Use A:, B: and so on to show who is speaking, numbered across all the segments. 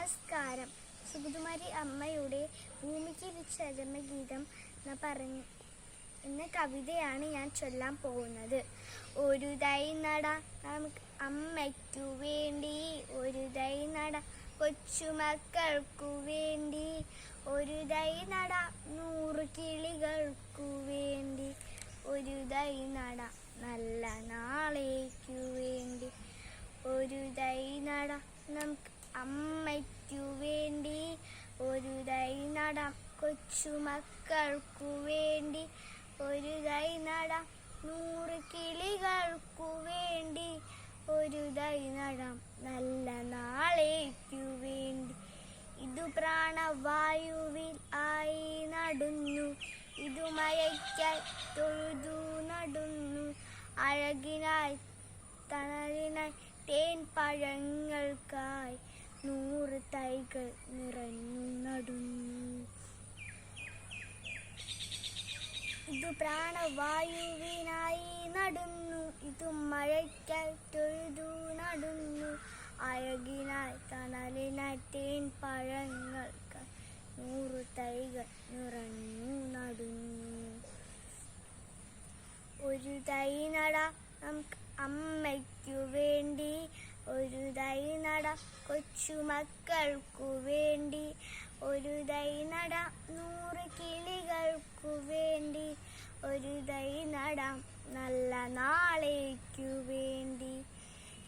A: നമസ്കാരം. സുഗതകുമാരി അമ്മയുടെ ഭൂമിക്ക് ചരമഗീതം എന്ന കവിതയാണ് ഞാൻ ചൊല്ലാൻ പോകുന്നത്. ഒരു തൈ നടാം നമുക്ക് അമ്മയ്ക്കു വേണ്ടി, ഒരു തൈ നടാം കൊച്ചുമക്കൾക്കു വേണ്ടി, ഒരു തൈ നടാം 100 കിളികൾക്കു വേണ്ടി, ഒരു തൈ നടാം നല്ല നാളേക്കു വേണ്ടി, ഒരു തൈ നടാം നമുക്ക് അമ്മയ്ക്കു വേണ്ടി, ഒരു തൈ നടാം കൊച്ചുമക്കൾക്കു വേണ്ടി, ഒരു തൈ നടാം 100 കിളികൾക്കു വേണ്ടി, ഒരു തൈ നടാം നല്ല നാളേക്കു വേണ്ടി. ഇതു പ്രാണവായുവിൽ ആയി നടുന്നു, ഇതു മഴയ്ക്കായി തൊഴുതു നടുന്നു, അഴകിനായി തണലിനായി തേൻ പഴങ്ങൾക്കായി 100 തൈകൾ നിറഞ്ഞു നടുന്നു. ഇതു പ്രാണവായുവിനായി നടുന്നു, ഇതു മഴയ്ക്കായി തൊഴുതു നടുന്നു, അഴകിനായി തണലിനായി തേൻ പഴങ്ങൾക്കായി 100 തൈകൾ നിറഞ്ഞു നടുന്നു. ഒരു തൈ നടാം നമുക്ക് അമ്മയ്ക്കു വേണ്ടി, ഒരു തൈ നടാം കൊച്ചുമക്കൾക്കു വേണ്ടി, ഒരു തൈ നടാം 100 കിളികൾക്കു വേണ്ടി, ഒരു തൈ നടാം നല്ല നാളേക്കു വേണ്ടി.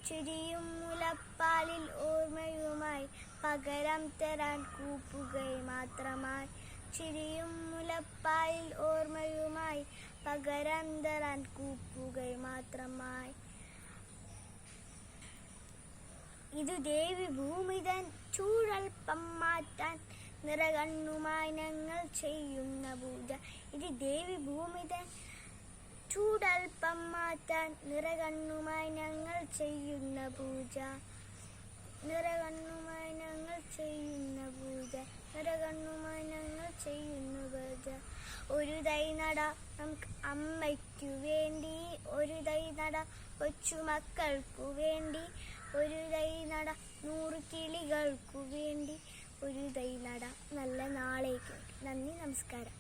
A: ചിരിയും മുലപ്പാലിൽ ഓർമ്മയുമായി പകരം തരാൻ കൂപ്പുകൈ മാത്രമായി, ചിരിയും മുലപ്പാലിൽ ഓർമ്മയുമായി പകരം തരാൻ കൂപ്പുകൈ മാത്രമായി. ഇതു ദേവി ഭൂമിതൻ ചൂടൽപ്പം മാറ്റാൻ നിറകണ്ണുമായി ഞങ്ങൾ ചെയ്യുന്ന പൂജ. ഇത് ദേവി ഭൂമിതൻ ചൂടൽപ്പം മാറ്റാൻ നിറകണ്ണുമായി ഞങ്ങൾ ചെയ്യുന്ന പൂജ, നിറകണ്ണുമായി ഞങ്ങൾ ചെയ്യുന്ന പൂജ, നിറകണ്ണുമായി ഞങ്ങൾ ചെയ്യുന്ന പൂജ. ഒരു തൈ നടാം നമുക്ക് അമ്മയ്ക്കു വേണ്ടി, ഒരു തൈ നടാം കൊച്ചുമക്കൾക്കു വേണ്ടി, ഒരു തൈ നടാം 100 കിളികൾക്കു വേണ്ടി, ഒരു തൈ നടാം നല്ല നാളേക്ക് വേണ്ടി. നന്ദി, നമസ്കാരം.